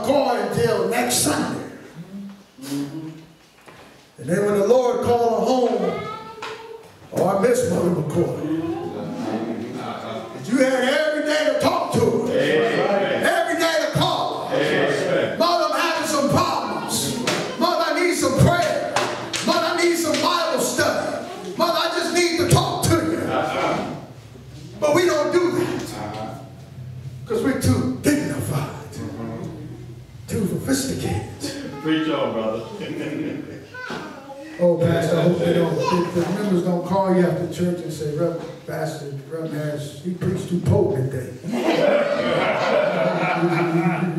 McCoy until next Sunday. And then when the Lord called her home, oh, I miss Mother McCoy. But you had every day to talk to her. Every day to call her. Mother, I'm having some problems. Mother, I need some prayer. Mother, I need some Bible study. Mother, I just need to talk to you. But we don't do that. Because we're too dignified. Too sophisticated. Preach on, brother. Oh, Pastor, I hope they don't, the members don't call you after church and say, Pastor, Reverend Harris, he preached too potent today.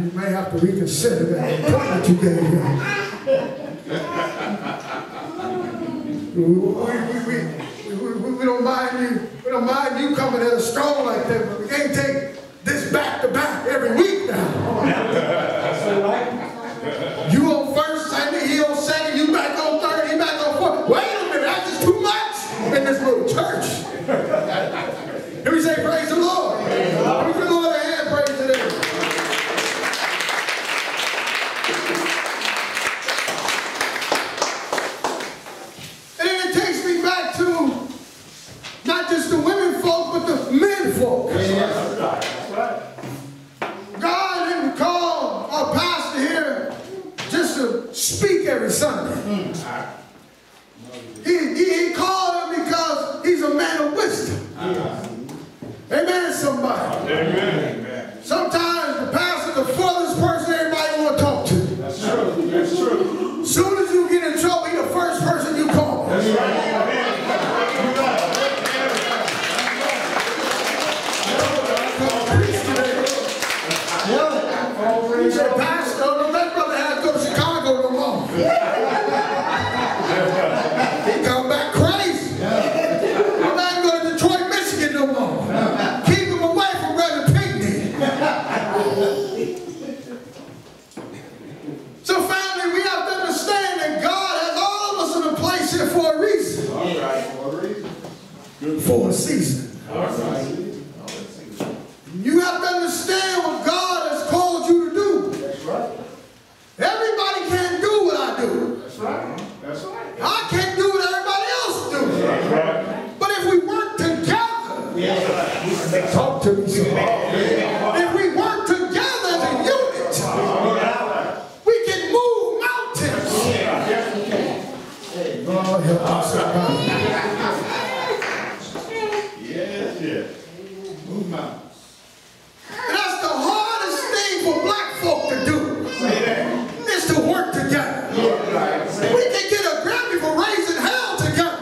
You may have to reconsider that appointment you gave him. We don't mind you. We don't mind you coming at us strong like that, but we can't take this back to back every week now. That's all right. You on first Sunday, he on second, you back on third, he back on fourth. Wait a minute, that's just too much in this little church. Can we say praise the Lord? Can we give the Lord a hand, praise to them. And then it takes me back to not just the women folk, but the men folk. That's right. God didn't call our pastor here just to speak every Sunday. He called him because he's a man of wisdom. Amen, somebody. Amen. Sometimes the pastor, the furthest person everybody want to talk to. That's true. That's true. As soon as you get in trouble, he's the first person you call. That's right. He said, Pastor, don't let brother have to go to Chicago no more. He come back crazy. I'm not even going to Detroit, Michigan no more. Keep him away from Brother Pinckney. So family, we have to understand that God has all of us in a place here for a reason. All right. For a reason. For a season. All right. You have to understand what God has called you to do. That's right. Everybody can't do what I do. That's right. That's right. I can't do what everybody else do. That's right. But if we work together, Yeah. talk to me some more. If we work together as a unit, we can move mountains. Yes, we can. God help us, somebody. Yes, yes. Move mountains. And that's the hardest thing for black folk to do, Say that. is to work together. Right. Say We can get a Grammy for raising hell together.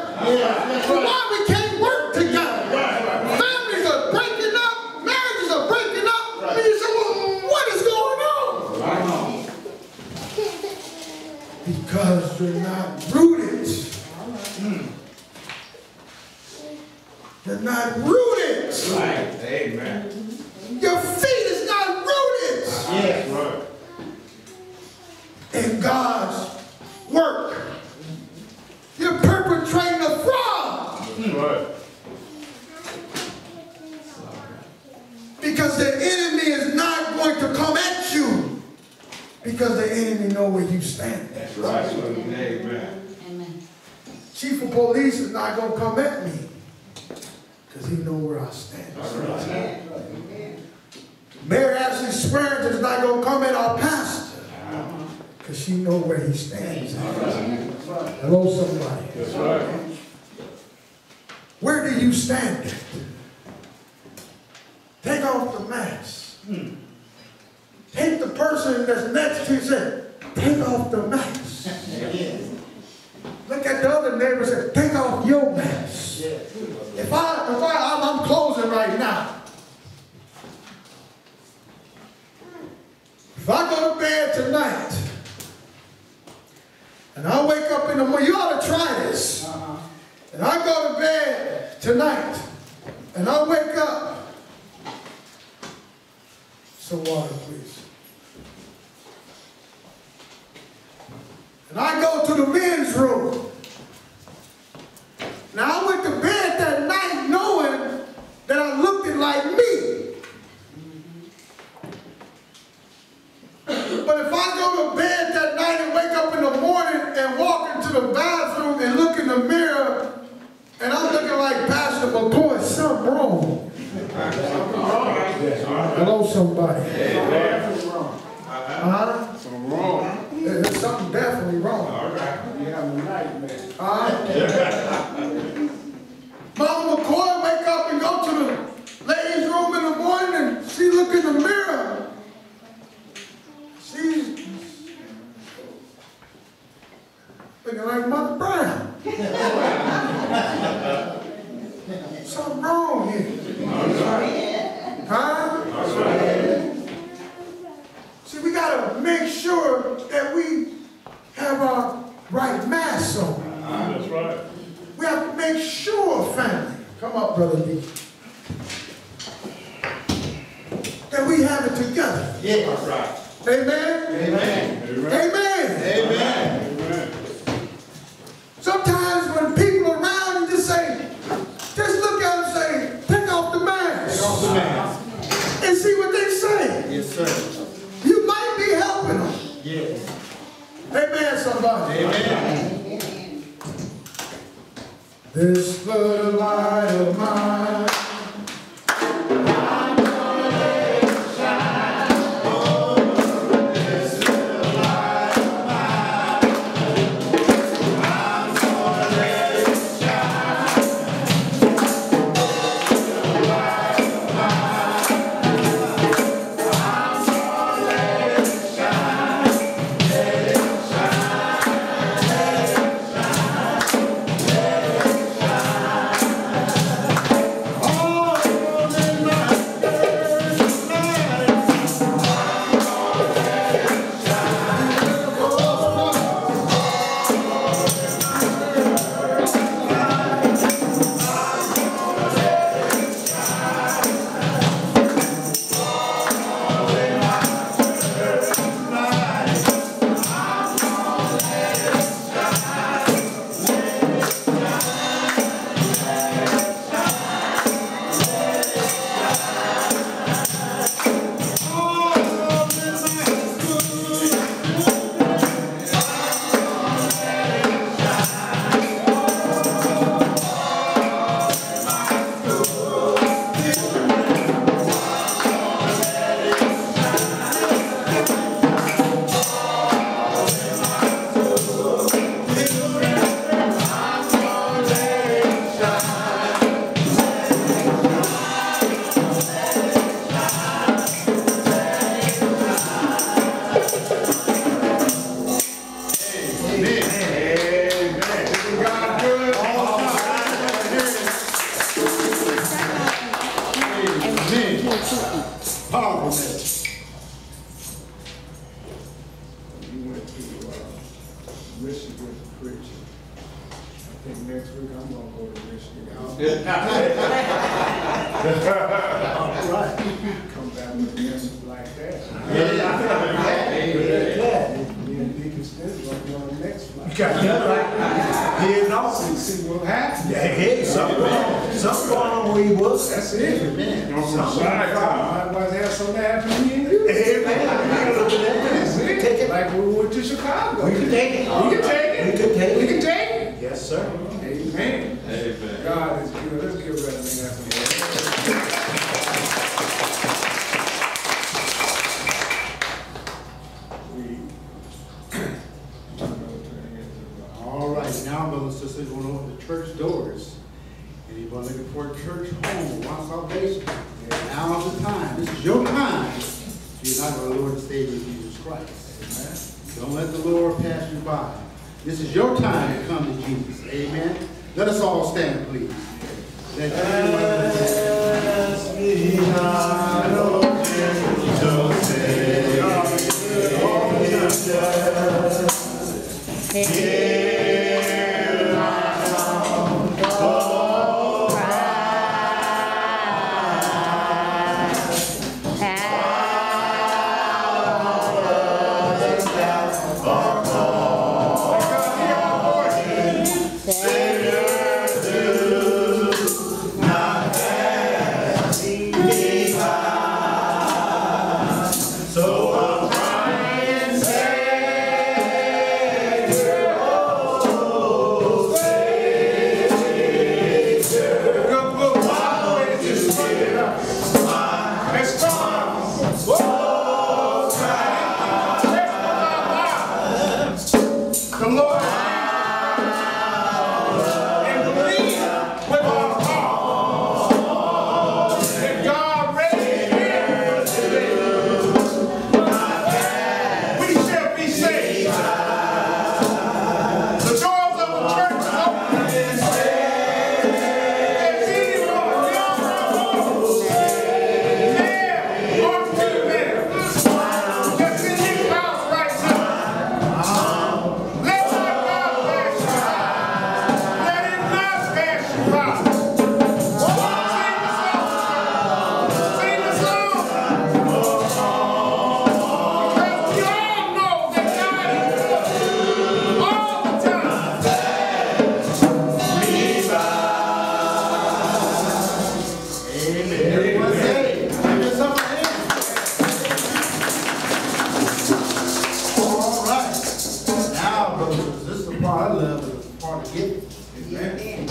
But why we can't work together? Families are breaking up, marriages are breaking up, and you say, well, what is going on? right. Because you're not rooted. You're not rooted. Right. Amen. Your feet is not rooted Yes. Right. in God's work. You're perpetrating a fraud Right. because the enemy is not going to come at you because the enemy know where you stand. That's right. Amen. Amen. Chief of police is not going to come at me because he know where I stand. That's right. Mayor Ashley Swearens is not going to come at our pastor because she know where he stands. Hello, somebody. That's right. Where do you stand at? Take off the mask. Take the person that's next to you and say, take off the mask. Look at the other neighbor and say, take off your mask. I'm closing right now. If I go to bed tonight and I wake up in the morning, you ought to try this. And I go to bed tonight and I wake up. Some water, please. And I go to the men's room. Now I went to bed that night knowing that I looked like me. But if I go to bed that night and wake up in the morning and walk into the bathroom and look in the mirror and I'm looking like Pastor McCoy, something wrong. Hello, somebody. Something wrong. There's something definitely wrong. All right. You have a nightmare. Mama McCoy wake up and go to the ladies' room in the morning and she look in the mirror. She's looking like Mother Brown. Something wrong here. Huh? See, we got to make sure that we have our right mask on. That's right. We have to make sure, family, come up, Brother D, that we have it together. Yeah. That's right. Amen? Amen. Amen. Amen. Sometimes when people are around, you just say, just look at them and say, take off the mask. Take off the mask. And see what they say. Yes, sir. You might be helping them. Yes. Amen, somebody. Amen. This little light of mine. Powerful message. You went to Michigan preaching. I think next week I'm gonna go to Michigan. All right. Come back with a message like that. Me and Deacon Smith gonna be on the next flight. You got that right. Here and also. See what happens. Yeah, hey, something going on where he was. That's it. Amen. Something might have something happen to me and you. Amen. That's it. Take it. Like when we went to Chicago. We can take it. We can take it. We can take it. We can take it. Yes, sir. Amen. Amen. God is good. Let's give Brother Lee that All right, now, brothers and sisters, we're going to open the church doors. Anybody looking for a church home, want salvation? Now's the time. This is your time. You're not our Lord and Savior Jesus Christ. Amen. Don't let the Lord pass you by. This is your time to come to Jesus. Amen. Let us all stand, please. Let So I'm crying Get Amen.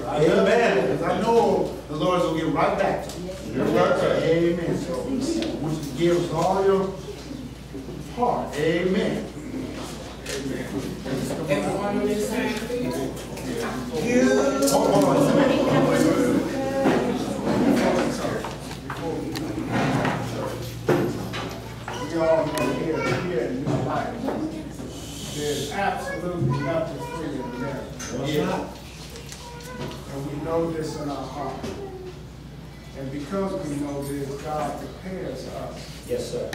Amen. Because I know the Lord's going to give right back to you. You're right. Amen. So, I want you to give us all your heart. Amen. Everyone on this side. Hold on a minute. We all know here in New Life, there's absolutely nothing free in America. And we know this in our heart. And because we know this, God prepares us Yes, sir.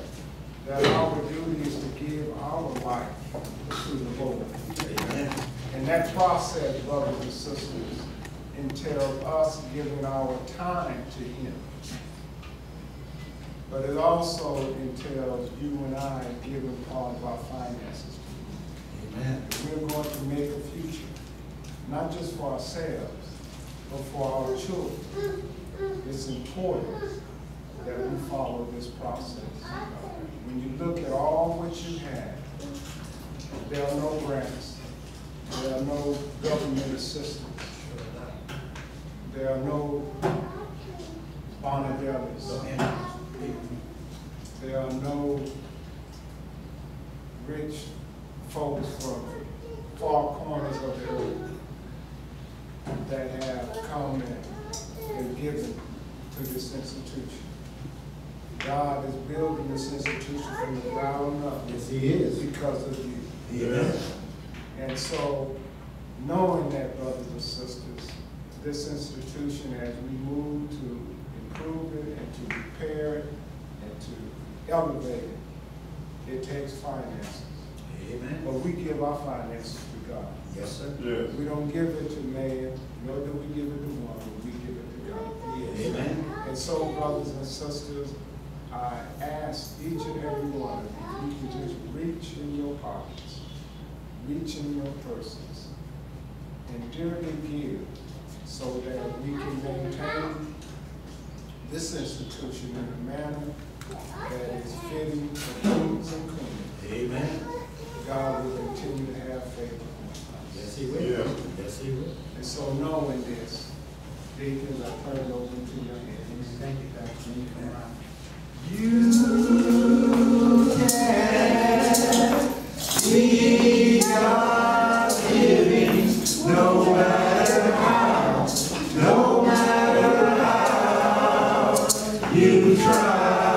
that our duty is to give our life to the Lord. Amen. And that process, brothers and sisters, entails us giving our time to Him. But it also entails you and I giving part of our finances to Him. Amen. We're going to make a future, not just for ourselves, but for our children. It's important that we follow this process. When you look at all what you have, there are no grants, there are no government assistance, there are no bonadellas, there are no rich folks from far corners of the earth that have come and given to this institution. God is building this institution from the ground up. Yes, He is. Because of you. Amen. And so, knowing that, brothers and sisters, this institution, as we move to improve it and to repair it and to elevate it, it takes finances. Amen. But we give our finances to God. Yes, sir. Yes. We don't give it to man, nor do we give it to one, but we give it to God. Amen. And so, brothers and sisters, I ask each and every one of you, you can just reach in your pockets, reach in your purses, and dearly give so that we can maintain this institution in a manner that is fitting for kings and queens. Amen. God will continue to have favor on us. Yes, He will. Yeah. Yes, He will. And so knowing this, deacons, I turn it over into your hands. Thank you, Pastor. You can be God's giving, no matter how you try.